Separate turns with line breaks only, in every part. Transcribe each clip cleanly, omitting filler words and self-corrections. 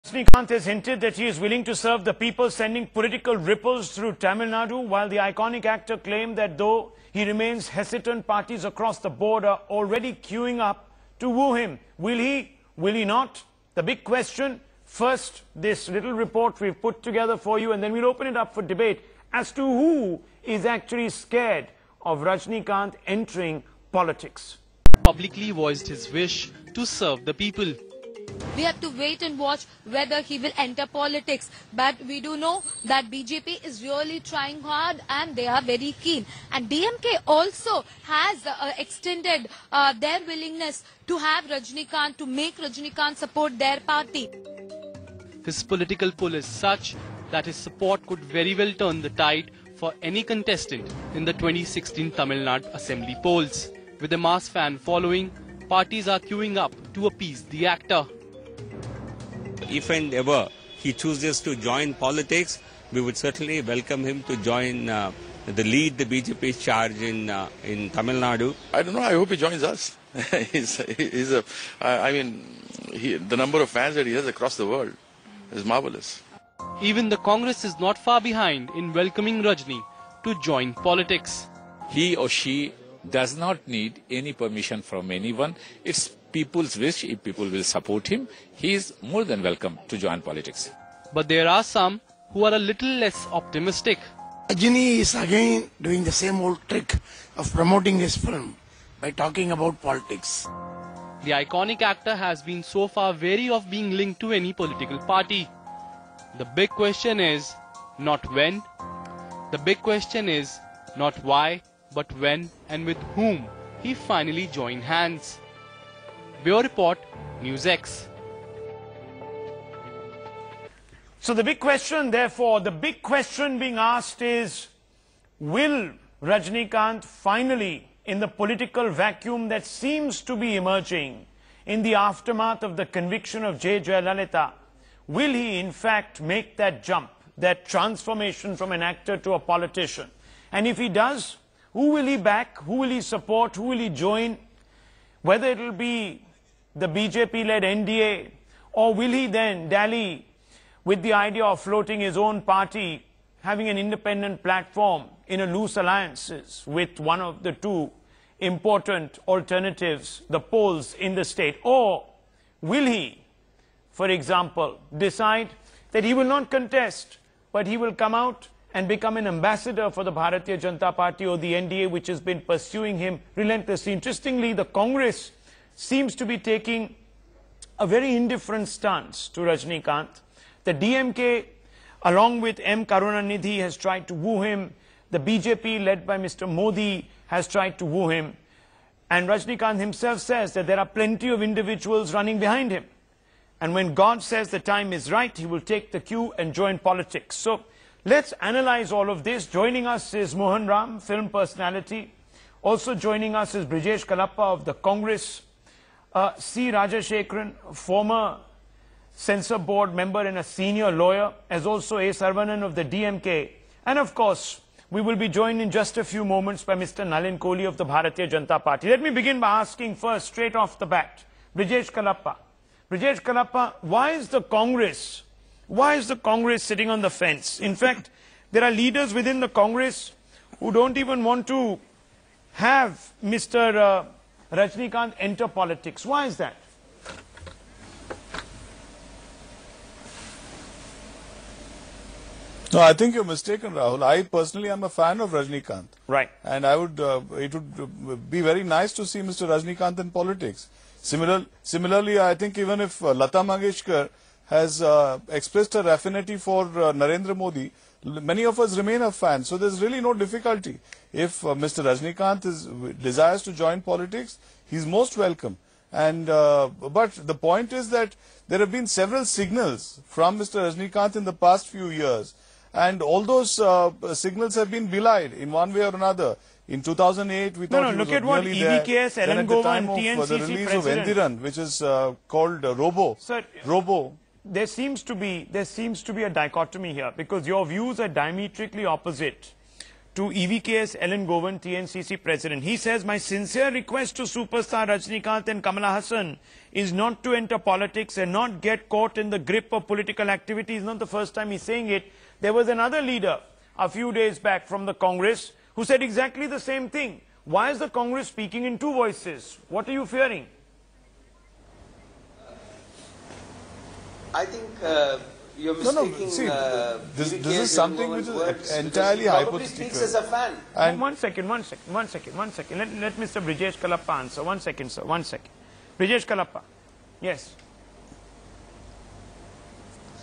Rajinikanth has hinted that he is willing to serve the people, sending political ripples through Tamil Nadu, while the iconic actor claimed that though he remains hesitant, parties across the board are already queuing up to woo him. Will he? Will he not? The big question. First, this little report we've put together for you, and then we'll open it up for debate as to who is actually scared of Rajinikanth entering politics.
Publicly voiced his wish to serve the people.
We have to wait and watch whether he will enter politics. But we do know that BJP is really trying hard and they are very keen. And DMK also has extended their willingness to have Rajinikanth, to make Rajinikanth support their party.
His political pull is such that his support could very well turn the tide for any contestant in the 2016 Tamil Nadu Assembly polls. With a mass fan following, parties are queuing up to appease the actor.
If and ever he chooses to join politics, we would certainly welcome him to join the BJP's charge in Tamil Nadu.
I don't know. I hope he joins us. The number of fans that he has across the world is marvelous.
Even the Congress is not far behind in welcoming Rajni to join politics.
He or she does not need any permission from anyone. It's people's wish. If people will support him, he is more than welcome to join politics.
But there are some who are a little less optimistic.
Rajini is again doing the same old trick of promoting his film by talking about politics.
The iconic actor has been so far wary of being linked to any political party. The big question is not when. The big question is not why, but when and with whom he finally joined hands. Bureau Report, NewsX.
So the big question, therefore, the big question being asked is, will Rajinikanth finally, in the political vacuum that seems to be emerging in the aftermath of the conviction of J. Jayalalitha, will he in fact make that jump, that transformation from an actor to a politician? And if he does, who will he back? Who will he support? Who will he join? Whether it will be the BJP-led NDA, or will he then dally with the idea of floating his own party, having an independent platform in a loose alliances with one of the two important alternatives, the polls in the state? Or will he, for example, decide that he will not contest, but he will come out and become an ambassador for the Bharatiya Janata Party or the NDA, which has been pursuing him relentlessly? Interestingly, the Congress seems to be taking a very indifferent stance to Rajinikanth. The DMK, along with M. Karunanidhi, has tried to woo him. The BJP, led by Mr. Modi, has tried to woo him. And Rajinikanth himself says that there are plenty of individuals running behind him. And when God says the time is right, he will take the cue and join politics. So let's analyze all of this. Joining us is Mohan Ram, film personality. Also joining us is Brijesh Kalappa of the Congress. C. Rajashekharan, former censor board member and a senior lawyer, as also A. Sarvanan of the DMK. And of course, we will be joined in just a few moments by Mr. Nalin Kohli of the Bharatiya Janata Party. Let me begin by asking first, straight off the bat, Brijesh Kalappa. Brijesh Kalappa, why is the Congress sitting on the fence? In fact, there are leaders within the Congress who don't even want to have Mr. Rajinikanth enter politics. Why is that?
No, I think you're mistaken, Rahul. I personally am a fan of Rajinikanth.
Right.
And it would be very nice to see Mr. Rajinikanth in politics. Similarly, I think even if Lata Mangeshkar has expressed her affinity for Narendra Modi, many of us remain a fan. So there's really no difficulty. If Mr. Rajinikanth desires to join politics, he's most welcome. And but the point is that there have been several signals from Mr. Rajinikanth in the past few years. And all those signals have been belied in one way or another. In 2008, we thought he was nearly there. Then at the time of the release of Endiran, which is called Robo.
Sir,
Robo.
There seems to be a dichotomy here, because your views are diametrically opposite to EVKS Ellen Govan, TNCC President. He says, my sincere request to superstar Rajinikanth and Kamala Hassan is not to enter politics and not get caught in the grip of political activity. It's not the first time he's saying it. There was another leader a few days back from the Congress who said exactly the same thing. Why is the Congress speaking in two voices? What are you fearing?
I think you're mistaking.
See, this is something which is entirely hypothetical.
Speaks as a fan.
And one second. Let Mr. Brijesh Kalappa answer. One second, sir. One second. Brijesh Kalappa. Yes.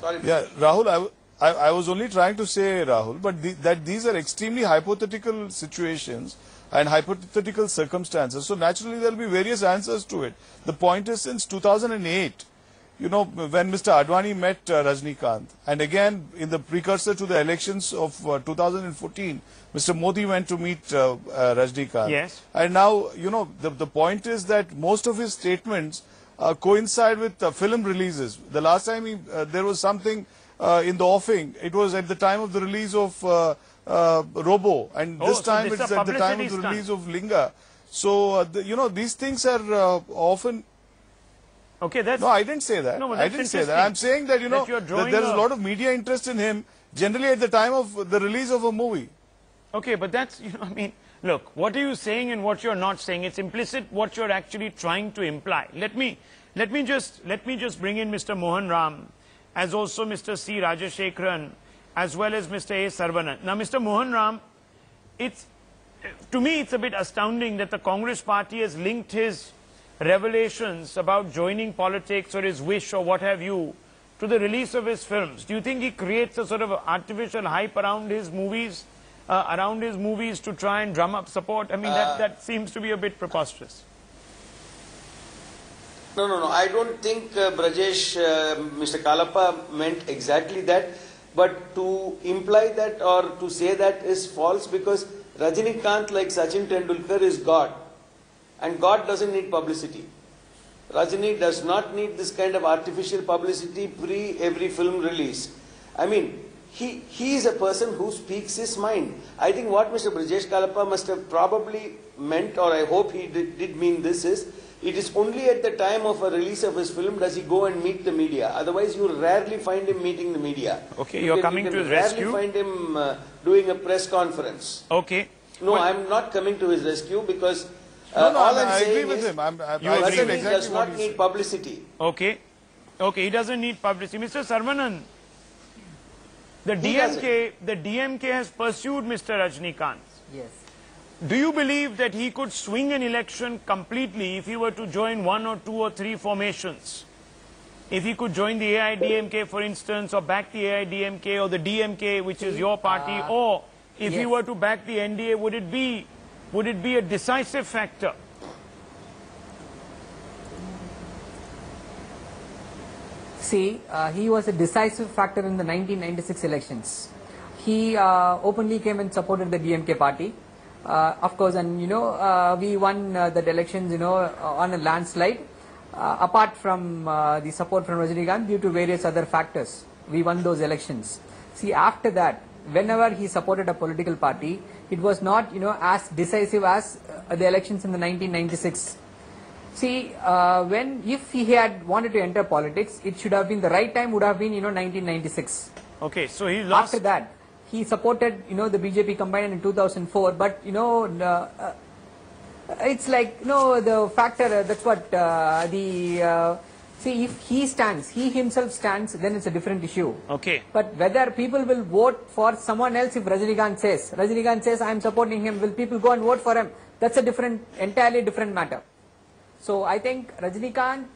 Sorry.
Yeah, Rahul, I was only trying to say, Rahul, but that these are extremely hypothetical situations and hypothetical circumstances. So naturally there will be various answers to it. The point is, since 2008, you know, when Mr. Advani met Rajinikanth, and again in the precursor to the elections of 2014, Mr. Modi went to meet Rajinikanth.
Yes.
And now, you know, the point is that most of his statements coincide with film releases. The last time there was something in the offing, it was at the time of the release of Robo, and this time
so
it's at the time of the release of Lingaa. So, you know, these things are often...
Okay, that's...
No, I didn't say that.
No,
I didn't say that. I'm saying that, you know, that there is a lot of media interest in him, generally at the time of the release of a movie.
Okay, but that's, you know, I mean, look, what are you saying and what you're not saying? It's implicit what you're actually trying to imply. Let me just bring in Mr. Mohan Ram, as also Mr. C. Rajashekharan, as well as Mr. A. Sarvanan. Now, Mr. Mohan Ram, to me, it's a bit astounding that the Congress party has linked his revelations about joining politics or his wish or what have you to the release of his films. Do you think he creates a sort of artificial hype around his movies, to try and drum up support? I mean, that seems to be a bit preposterous.
No. I don't think Brajesh, Mr. Kalappa meant exactly that. But to imply that or to say that is false, because Rajinikanth, like Sachin Tendulkar, is God. And God doesn't need publicity. Rajini does not need this kind of artificial publicity pre every film release. I mean, he is a person who speaks his mind. I think what Mr. Brijesh Kalappa must have probably meant, or I hope he did mean this, is it is only at the time of a release of his film does he go and meet the media. Otherwise, you rarely find him meeting the media.
Okay, you're coming to his rescue.
You rarely find him doing a press conference.
Okay.
No, I'm not coming to his rescue, because
No,
all I'm
I
saying
agree with
is
him. I
Rajini
exactly
does
what
not
he
need
said.
publicity.
Okay, he doesn't need publicity. Mr. Sarvanan, the DMK has pursued Mr. Rajinikanth.
Yes.
Do you believe that he could swing an election completely if he were to join one or two or three formations? If he could join the AIDMK, for instance, or back the AIDMK or the DMK, which is your party, or if he were to back the NDA, would it be a decisive factor?
See, he was a decisive factor in the 1996 elections. He openly came and supported the DMK party. Of course, and you know, we won the elections, you know, on a landslide. Apart from the support from Rajinikanth, due to various other factors, we won those elections. See, after that, whenever he supported a political party, it was not, you know, as decisive as the elections in the 1996. See, if he had wanted to enter politics, it should have been the right time. Would have been, you know, 1996.
Okay, so he lost.
After that, he supported, you know, the BJP combined in 2004. But you know, it's like, you know, the factor. That's what see, if he himself stands, then it's a different issue.
Okay.
But whether people will vote for someone else, if Rajinikanth says, I am supporting him, will people go and vote for him? That's a entirely different matter. So I think Rajinikanth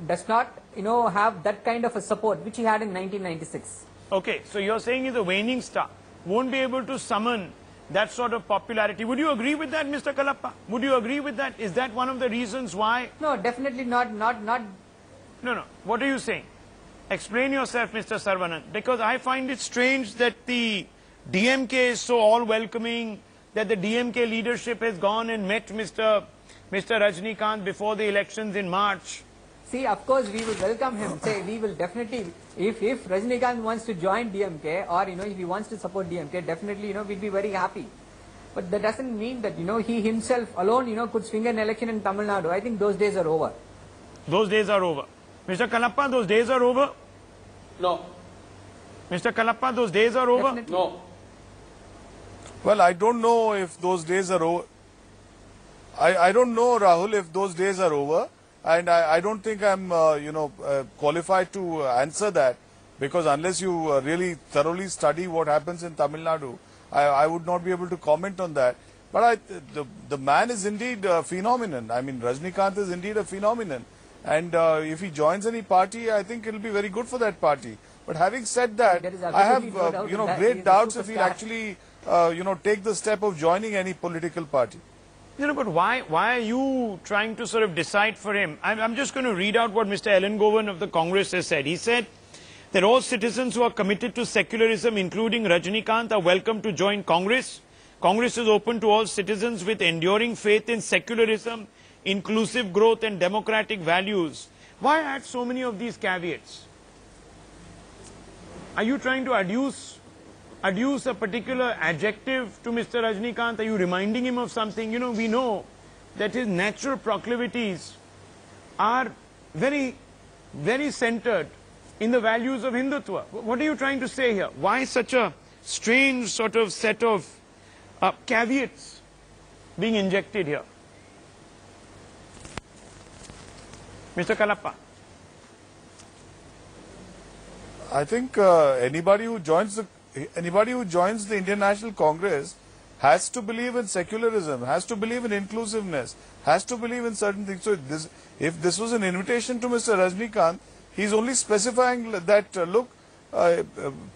does not, you know, have that kind of a support which he had in 1996.
Okay, so you're saying he's a waning star, won't be able to summon that sort of popularity. Would you agree with that, Mr. Kalappa? Would you agree with that? Is that one of the reasons why?
No, definitely not.
No. What are you saying? Explain yourself, Mr. Sarvanan. Because I find it strange that the DMK is so all-welcoming, that the DMK leadership has gone and met Mr. Rajinikanth before the elections in March.
See, of course, we will welcome him. Say, we will definitely, if Rajinikanth wants to join DMK, or, you know, if he wants to support DMK, definitely, you know, we'll be very happy. But that doesn't mean that, he himself alone, could swing an election in Tamil Nadu. I think those days are over.
Those days are over. Mr. Kalappa, those days are over?
No.
Mr. Kalappa, those days are over?
Definitely.
No.
Well, I don't know if those days are over. I don't know, Rahul, if those days are over. And I don't think I'm, qualified to answer that. Because unless you really thoroughly study what happens in Tamil Nadu, I would not be able to comment on that. But the man is indeed a phenomenon. I mean, Rajinikanth is indeed a phenomenon. And if he joins any party, I think it will be very good for that party. But having said that, I have, great doubts if he'll actually, take the step of joining any political party.
But why are you trying to sort of decide for him? I'm just going to read out what Mr. Elangovan of the Congress has said. He said that all citizens who are committed to secularism, including Rajinikanth, are welcome to join Congress. Congress is open to all citizens with enduring faith in secularism, inclusive growth and democratic values. Why add so many of these caveats? Are you trying to adduce a particular adjective to Mr. Rajinikanth? Are you reminding him of something? We know that his natural proclivities are very, very centered in the values of Hindutva. What are you trying to say here? Why such a strange sort of set of caveats being injected here? Mr. Kalappa.
I think anybody who joins the Indian National Congress has to believe in secularism, has to believe in inclusiveness, has to believe in certain things. So if this was an invitation to Mr. Rajinikanth, he's only specifying that, look,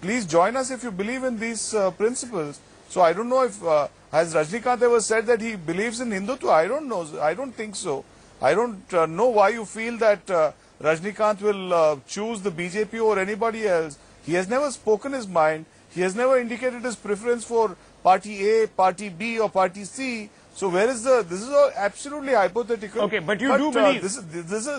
please join us if you believe in these principles. So I don't know if, has Rajinikanth ever said that he believes in Hindutva? I don't know. I don't think so. I don't know why you feel that Rajinikanth will choose the BJP or anybody else. He has never spoken his mind. He has never indicated his preference for party A, party B or party C. So where is this is all absolutely hypothetical.
Okay, but you do believe...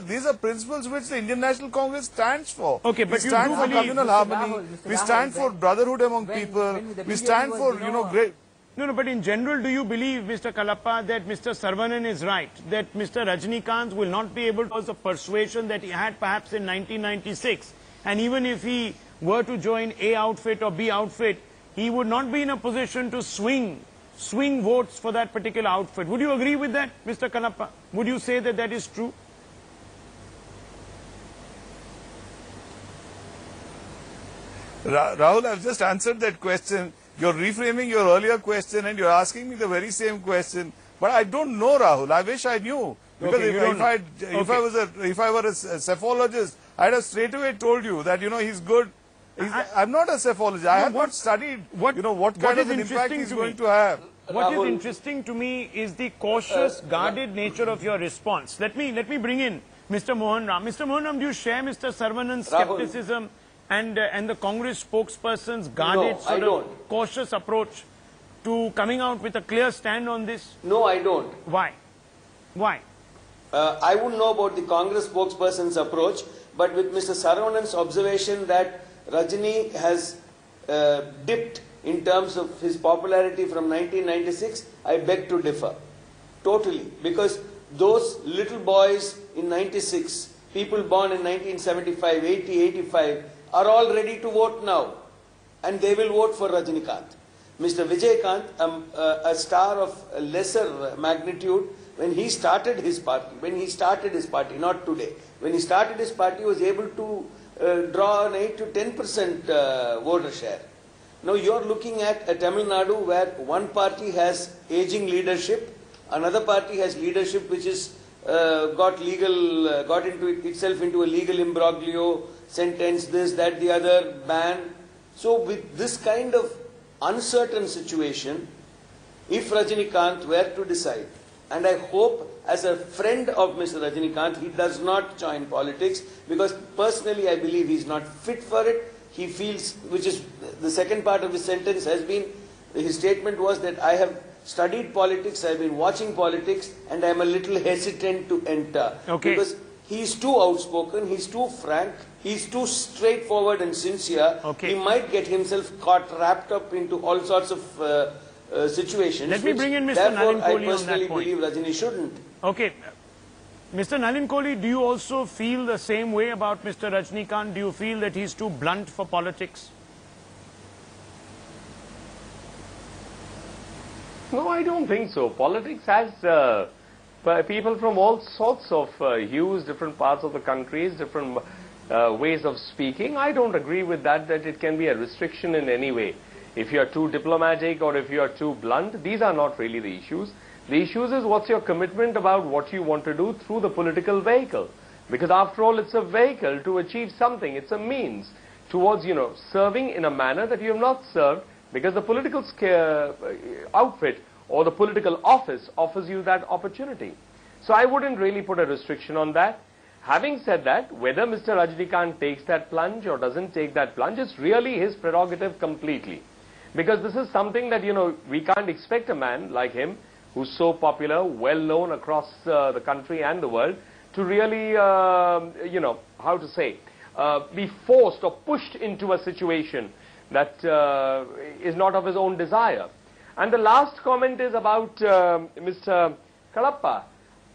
these are principles which the Indian National Congress stands for.
Okay, but
we stand for communal harmony.
Rahul,
We stand for brotherhood among people. We stand for, great...
No, but in general, do you believe, Mr. Kalappa, that Mr. Saravanan is right, that Mr. Rajinikanth will not be able to cause the persuasion that he had perhaps in 1996, and even if he were to join A outfit or B outfit, he would not be in a position to swing votes for that particular outfit. Would you agree with that, Mr. Kalappa? Would you say that that is true?
Rahul, I've just answered that question. You're reframing your earlier question and you're asking me the very same question. But I don't know, Rahul. I wish I knew. Because if I were a cephalologist, I'd have straight away told you that, he's good. I'm not a cephalologist. I have not studied, what kind of an impact he's going to have.
What is interesting to me is the cautious, guarded nature of your response. Let me bring in Mr. Mohan Ram. Mr. Mohan Ram, do you share Mr. Sarvanan's skepticism and the Congress spokesperson's guarded, cautious approach to coming out with a clear stand on this?
No, I don't.
Why? Why?
I wouldn't know about the Congress spokesperson's approach, but with Mr. Saravanan's observation that Rajini has dipped in terms of his popularity from 1996, I beg to differ. Totally. Because those little boys in 96, people born in 1975, 80, 85, are all ready to vote now. And they will vote for Rajinikanth. Mr. Vijaykanth, a star of lesser magnitude, when he started his party, not today, when he started his party, he was able to draw an 8 to 10% voter share. Now you're looking at a Tamil Nadu where one party has aging leadership, another party has leadership which is got itself into a legal imbroglio, sentence this, that, the other, ban. So with this kind of uncertain situation, if Rajinikanth were to decide, and I hope as a friend of Mr. Rajinikanth, he does not join politics, because personally I believe he's not fit for it. He feels, which is the second part of his sentence has been, his statement was that I have studied politics, I've been watching politics, and I'm a little hesitant to enter.
Okay.
Because he's too outspoken, he's too frank, he's too straightforward and sincere.
Okay.
He might get himself wrapped up into all sorts of situations.
Let me bring in Mr.
Therefore,
Nalin
I
Kohli on that
personally
point.
believe Rajini shouldn't.
Okay. Mr. Nalin Kohli, do you also feel the same way about Mr. Rajinikanth? Do you feel that he's too blunt for politics?
No, I don't think so. Politics has people from all sorts of hues, different parts of the countries, different ways of speaking. I don't agree with that it can be a restriction in any way. If you are too diplomatic or if you are too blunt, these are not really the issues. The issues is what's your commitment about what you want to do through the political vehicle. Because after all, it's a vehicle to achieve something. It's a means towards, serving in a manner that you have not served, because the political outfit or the political office offers you that opportunity. So I wouldn't really put a restriction on that. Having said that, whether Mr. Rajinikanth takes that plunge or doesn't take that plunge, it's really his prerogative completely. Because this is something that, we can't expect a man like him, who's so popular, well known across the country and the world, to really, be forced or pushed into a situation that is not of his own desire. And the last comment is about Mr. Kadapa.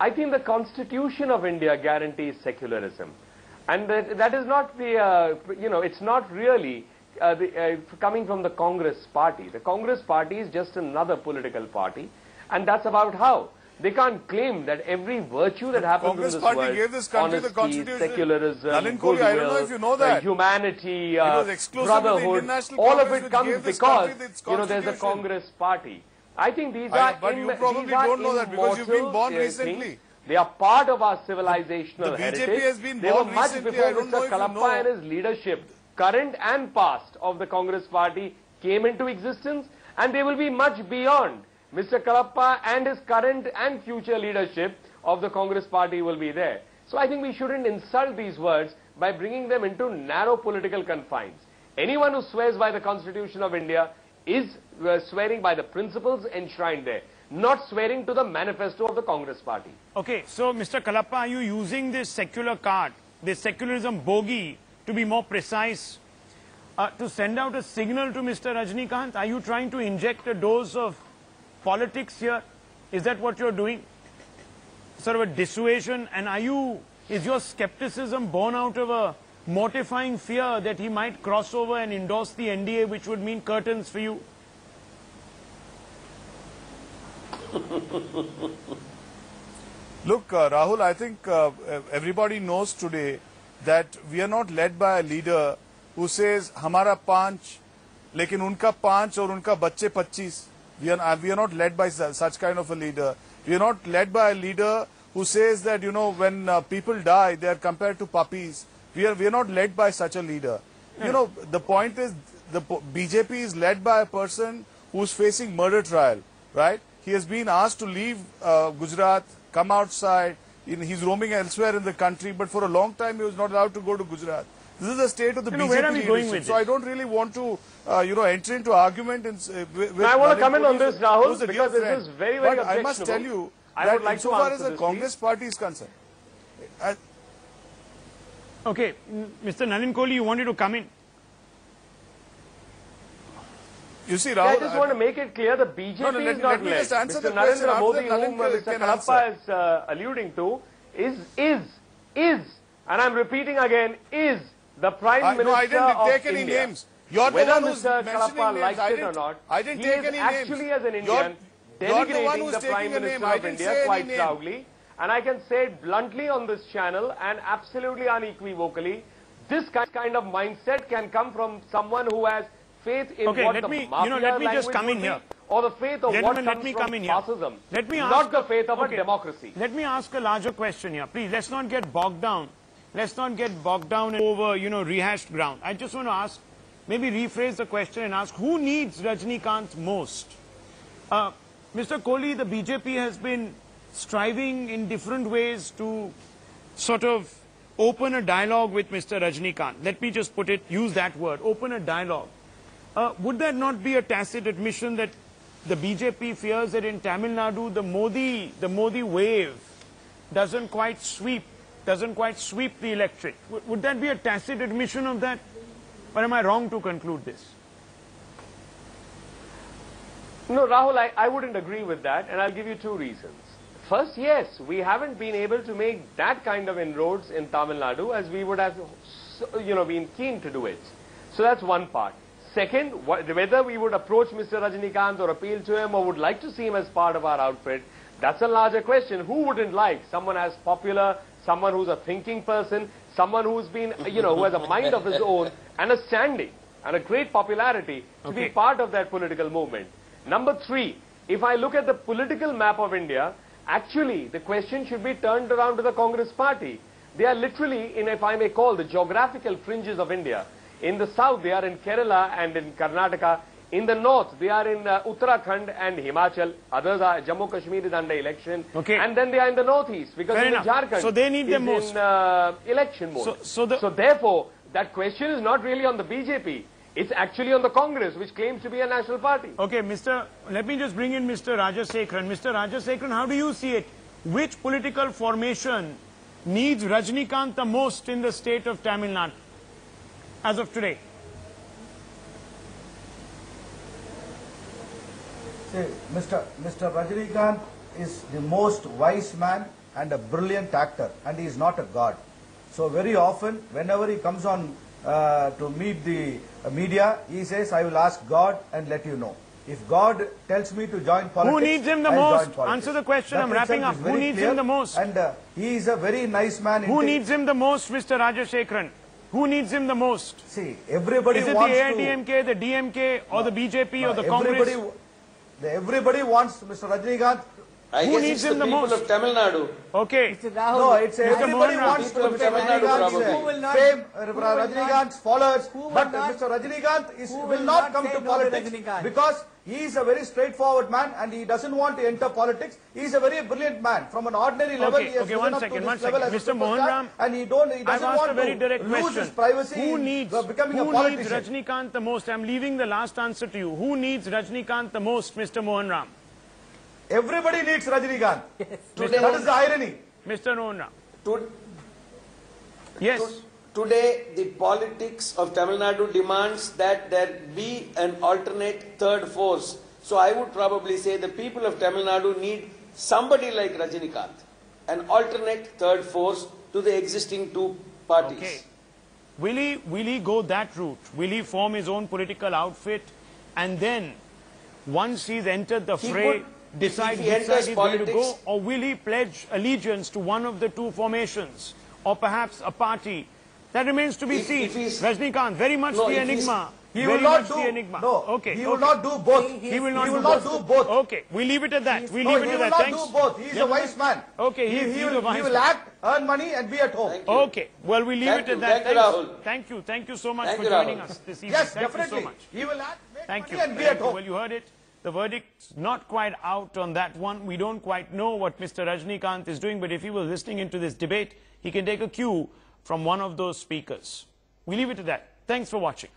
I think the Constitution of India guarantees secularism. And that is not the, it's not really coming from the Congress party. The Congress party is just another political party. And that's about how. They can't claim that every virtue that happens in this world,
gave this country
honesty,
the Constitution.
secularism,
Nalin Kohli,
goodwill,
I don't know if you know that.
Humanity,
exclusively
brotherhood,
International
all of
Congress
it comes
gave this
because,
country its
there's a
Constitution.
Congress party. I think these are
But you probably don't know that because you've been born recently.
things. They are part of our civilizational
The
heritage.
BJP has been
They
born
were much
recently.
before
I don't know
Mr.
if you
Kalappa
know.
and his leadership, current and past, of the Congress party came into existence, and they will be much beyond. Mr. Kalappa and his current and future leadership of the Congress party will be there. So I think we shouldn't insult these words by bringing them into narrow political confines. Anyone who swears by the Constitution of India is swearing by the principles enshrined there, not swearing to the manifesto of the Congress party.
Okay, so Mr. Kalappa, are you using this secular card, this secularism bogey, to be more precise, to send out a signal to Mr. Rajinikanth? Are you trying to inject a dose of politics here? Is that what you're doing? Sort of a dissuasion? And is your skepticism born out of a mortifying fear that he might cross over and endorse the NDA, which would mean curtains for you?
Look, Rahul, I think everybody knows today that we are not led by a leader who says, "Hamara 5, lekin unka 5 aur unka bacche 25. We are not led by such kind of a leader. We are not led by a leader who says that, when people die, they are compared to puppies. We are not led by such a leader. The point is, the BJP is led by a person who is facing murder trial, right? He has been asked to leave Gujarat, come outside. He's roaming elsewhere in the country, but for a long time he was not allowed to go to Gujarat. This is the state of the BJP
where are we
leadership.
going with
So I don't really want to, enter into argument with
I want to come in on
Kohli,
this,
who's
Rahul,
a dear
because this
friend.
is very, very
But I must
objectionable.
tell you
I
that
would like to
insofar
answer
as the
this,
Congress party is concerned,
Okay, Mr. Nalin Kohli, you wanted to come in.
you see,
I
Rahul,
just want to make it clear the BJP
No, let
is
me
not led.
just answer
Mr.
the question.
Narendra
After
Modi,
that,
whom
Nalin
Mr.
can
Kalappa is alluding to, is, and I'm repeating again, is the Prime Minister
no, I didn't
of
take any
India.
names. You're the
Whether
one who's
Mr.
mentioning
Kalappa
names.
likes
I
it
didn't,
or not,
I didn't
he
take
is
any
actually,
names.
as an Indian,
You're the one
denigrating
who's
the
taking
Prime
a name.
Minister
I
of
didn't
India
say any
quite
name.
proudly. And I can say it bluntly on this channel and absolutely unequivocally, this kind of mindset can come from someone who has faith in
Okay,
what
let
the
me-
mafia
let me just
language
come in
would be,
here.
or the faith of
Gentlemen,
what
let
comes
me
from
come in here.
fascism,
Let me
not
ask-
the faith of
okay.
a democracy.
Let me ask a larger question here. Please, let's not get bogged down. Let's not get bogged down over, rehashed ground. I just want to ask, maybe rephrase the question and ask, who needs Rajinikanth most? Mr. Kohli, the BJP has been striving in different ways to sort of open a dialogue with Mr. Rajinikanth. Let me just use that word, open a dialogue. Would that not be a tacit admission that the BJP fears that in Tamil Nadu, the Modi wave doesn't quite sweep the electorate? Would that be a tacit admission of that? Or am I wrong to conclude this?
No, Rahul, I wouldn't agree with that, and I'll give you two reasons. First, yes, we haven't been able to make that kind of inroads in Tamil Nadu as we would have, been keen to do it. So that's one part. Second, whether we would approach Mr. Rajinikanth or appeal to him or would like to see him as part of our outfit, that's a larger question. Who wouldn't like someone as popular, someone who's a thinking person, someone who's been, who has a mind of his own and a standing and a great popularity to be part of that political movement? Number three, if I look at the political map of India, actually the question should be turned around to the Congress party. They are literally in, if I may call, the geographical fringes of India. In the south, they are in Kerala and in Karnataka. In the north, they are in Uttarakhand and Himachal. Others are Jammu Kashmir is under election. And then they are in the northeast because in Jharkhand
so they need them most.
In election mode. So therefore, that question is not really on the BJP. It's actually on the Congress, which claims to be a national party.
Okay, let me just bring in Mr. Rajasekharan. Mr. Rajasekharan, how do you see it? Which political formation needs Rajinikanth the most in the state of Tamil Nadu as of today?
See, Mr. Rajinikanth is the most wise man and a brilliant actor, and he is not a god. So very often, whenever he comes on to meet the media, he says, I will ask God and let you know. If God tells me to join politics,
who needs him the most? Answer the question. I'm wrapping up. Who needs him the most?
And he is a very nice man.
Who needs him the most, Mr. Rajasekharan? Who needs him the most?
See, everybody
wants to... Is it the AIDMK, the DMK, or the BJP, or the Congress?
Everybody wants Mr. Rajinikanth.
Who needs him the most?
People of Tamil Nadu.
Okay.
No, it's everybody wants Mr. Rajinikanth's fame, Rajinikanth's followers, but Mr. Rajinikanth will not come to politics because he is a very straightforward man and he doesn't want to enter politics. He is a very brilliant man. From an ordinary level, he has
one second. Mr. Mohan Ram,
and he doesn't want to lose his privacy.
Who needs Rajinikanth the most? I'm leaving the last answer to you. Who needs Rajinikanth the most, Mr. Mohan Ram?
Everybody needs Rajinikanth. Yes. That is the irony.
Mr. Mohan Ram. Yes.
Today, the politics of Tamil Nadu demands that there be an alternate third force. So I would probably say the people of Tamil Nadu need somebody like Rajinikanth, an alternate third force to the existing two parties.
Okay. Will he go that route? Will he form his own political outfit and then, once he's entered the fray, decide which side he's going to go? Or will he pledge allegiance to one of the two formations? Or perhaps a party? That remains to be seen. Rajinikanth, very much the enigma.
He will not do. No.
Okay.
He will not do both.
He will not do both. Okay. We leave it at that. We leave it at that.
He will not do both. He is a wise man.
Okay.
He will act, earn money, and be at home.
Okay. Well, we leave it at that.
Thank you, Rahul.
Thank you. Thank you so much for joining us this evening.
Yes,
Thank
definitely.
you so much.
He will act, make
Thank
money,
you.
and be at home.
Well, you heard it. The verdict's not quite out on that one. We don't quite know what Mr. Rajinikanth is doing, but if he was listening into this debate, he can take a cue from one of those speakers. We leave it at that. Thanks for watching.